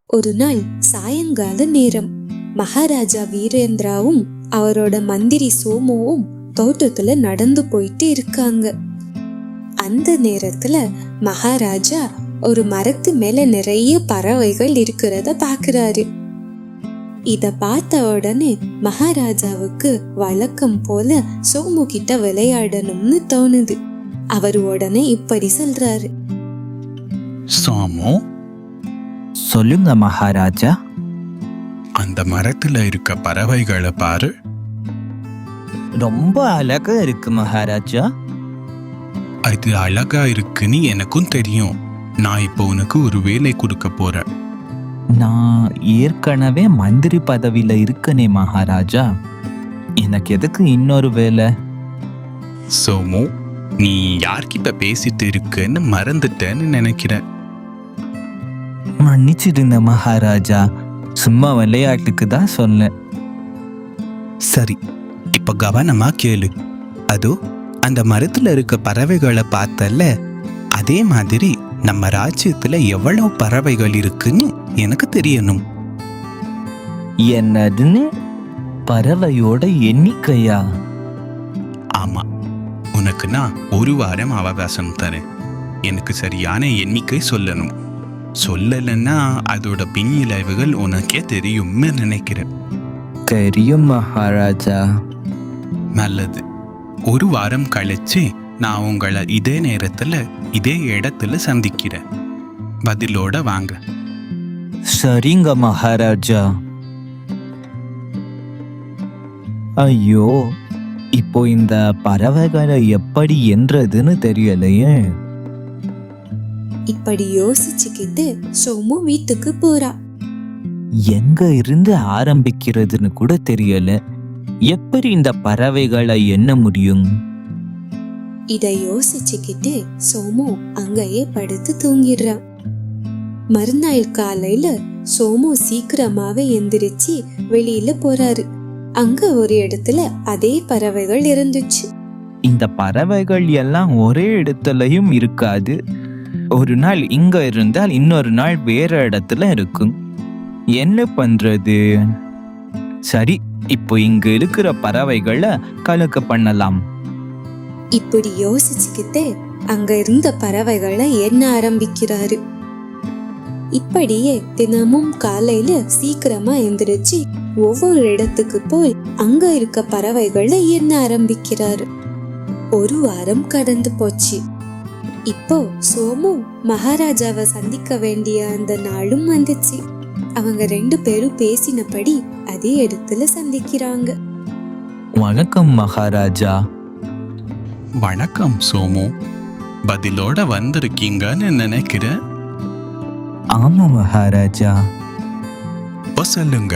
ஒரு நாள் சாயங்கால நேரம் மகாராஜா வீரேந்திராவும் அவரோட மந்திரி சோமுவும் தோட்டத்துல நடந்து போயிட்டு இருக்காங்க. அந்த நேரத்துல மகாராஜா ஒரு மரத்து மேல நிறைய பறவைகள் இருக்கிறத பாக்குறாரு. இத பார்த்த உடனே மகாராஜாவுக்கு வழக்கம் போல சோமு கிட்ட விளையாடணும்னு தோணுது. அவர் உடனே இப்படி சொல்றாரு. சோமு, சொல்லுங்க மகாராஜா. அந்த மரத்துல இருக்க பறவைகளை பாரு. ரொம்ப அழகா இருக்கு மகாராஜா. அது அழகா இருக்குன்னு எனக்கும் தெரியும். நான் இப்போ உனக்கு ஒரு வேலை கொடுக்க போறேன். நான் ஏற்கனவே மந்திரி பதவியில இருக்கனே மகாராஜா. எனக்கு எதுக்கு இன்னொரு வேலை? சோமு, நீ யார்கிட்ட பேசிட்டு இருக்குன்னு மறந்துட்டேன்னு நினைக்கிறேன். மன்னிச்சிடுங்க மகாராஜா, சும்மா விளையாட்டுக்கு தான் சொன்னேன். சரி, இப்ப கவனமா கேளு. அதோ அந்த மரத்துல இருக்க பறவைகளை பார்த்தல்ல, அதே மாதிரி நம்ம ராஜ்யத்துல எவ்வளவு பறவைகள் இருக்குன்னு எனக்கு தெரியணும். என்னதுன்னு? பறவையோட எண்ணிக்கையா? ஆமா, உனக்கு நான் ஒரு வாரம் அவகாசம் தரேன். எனக்கு சரியான எண்ணிக்கை சொல்லணும். சொல்லலைன்னா அதோட பின்விளைவுகள் உனக்கே தெரியும்னு நினைக்கிறேன். தெரியும் மகாராஜா. நல்லது. ஒரு வாரம் கழிச்சு நான் உங்களை இதே நேரத்துல இதே இடத்துல சந்திக்கிறேன். பதிலோட வாங்க. சரிங்க மகாராஜா. ஐயோ, இப்போ இந்த பறவைகளை எப்படி என்றதுன்னு தெரியலையே. இப்படி யோசிச்சுக்கிட்டு சோமு வீட்டுக்கு போறா. எங்க இருந்து ஆரம்பிக்கிறதுன்னு கூட தெரியல. எப்படி இந்த பறவைகளை எண்ண முடியும்? இத யோசிச்சுக்கிட்டு சோமு அங்கேயே படுத்து தூங்கிடுறான். மறுநாள் காலையில சோமு சீக்கிரமாவே எந்திரிச்சு வெளியில போறாரு. அங்க ஒரு இடத்துல அதே பறவைகள் இருந்துச்சு. இந்த பறவைகள் எல்லாம் ஒரே இடத்துலயும் இருக்காது. ஒரு நாள் இங்க இருந்தால் இன்னொரு நாள் வேற இடத்துல இருக்கும். என்ன பண்றது? சரி, இப்போ இங்க இருக்கிற பறவைகளை கலக்க பண்ணலாம். இப்படி யோசிச்சுக்கிட்டே அங்க இருந்த பறவைகளை எண்ண ஆரம்பிக்கிறாரு. இப்படியே தினமும் காலையில சீக்கிரமா எந்திரிச்சு ஒவ்வொரு இடத்துக்கு போய் அங்க இருக்க பறவைகளை எண்ண ஆரம்பிக்கிறாரு. ஒரு வாரம் கடந்து போச்சு. இப்போ சோமு மகாராஜாவை சந்திக்க வேண்டிய அந்த நாளும் வந்துச்சு. அவங்க 2 பேரும் பேசினபடி அதே இடத்துல சந்திக்கிறாங்க. வணக்கம் மகாராஜா. வணக்கம் சோமு, பதிலோட வந்திருக்கீங்கன்னு நினைக்கிறேன். ஆமா மகாராஜா. இப்ப சொல்லுங்க,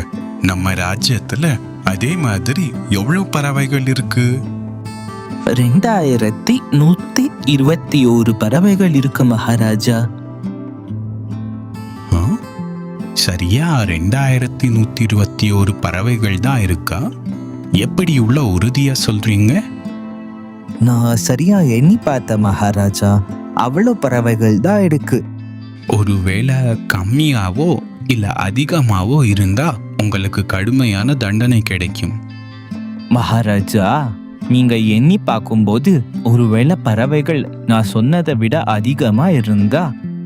நம்ம ராஜ்யத்துல அதே மாதிரி எவ்வளவு பறவைகள் இருக்கு? 2121 பறவைகள் இருக்கு மகாராஜா. சரியா 2121 பறவைகள் தான் இருக்கா? எப்படி உள்ள உறுதியா சொல்றீங்க? நான் சரியா எண்ணி பார்த்தேன் மகாராஜா. அவ்வளவு பறவைகள் தான் இருக்கு. ஒருவேளை கம்மியாவோ இல்ல அதிகமாவோ இருந்தா உங்களுக்கு கடுமையான தண்டனை கிடைக்கும். மகாராஜா, நீங்க எண்ணி பார்க்கும்போது ஒருவேளை பறவைகள் நான் சொன்னதை விட அதிகமா இருந்தா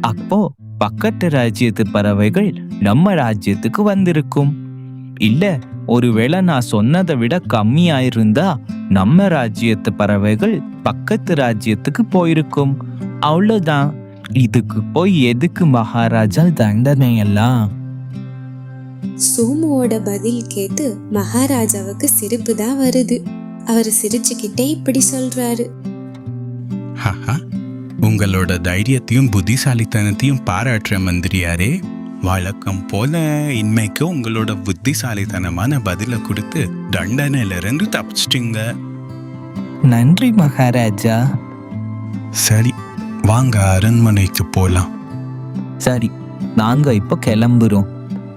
அப்போ பக்கத்து ராஜ்யத்து பறவைகள் நம்ம ராஜ்யத்துக்கு வந்திருக்கும். இல்ல, ஒருவேளை நான் சொன்னதை விட கம்மியாயிருந்தா நம்ம ராஜ்யத்து பறவைகள் பக்கத்து ராஜ்யத்துக்கு போயிருக்கும். அவ்வளவுதான். இதுக்கு போய் எதுக்கு மகாராஜா தண்டனை எல்லாம்? சோமுவோட பதில் கேட்டு மகாராஜாவுக்கு சிரிப்பு தான் வருது. அவர் சிரிச்சுக்கிட்டே இப்படி சொல்றாரு. உங்களோட தைரியத்தையும் புத்திசாலித்தனத்தையும் பாராட்டுற மந்திரியாரே. வழக்கம் போல இன்மைக்கு உங்களோட புத்திசாலித்தனமான பதில கொடுத்து தண்டனையில இருந்து தப்பிச்சிட்டீங்க. நன்றி மகாராஜா. சரி, வாங்க அரண்மனைக்கு போலாம். சரி, நாங்க இப்ப கிளம்புறோம்.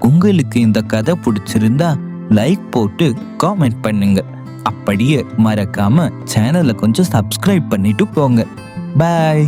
உங்களுக்கு இந்த கதை பிடிச்சிருந்தா லைக் போட்டு காமெண்ட் பண்ணுங்க. அப்படியே மறக்காம சேனலை கொஞ்சம் சப்ஸ்கிரைப் பண்ணிட்டு போங்க. பாய்.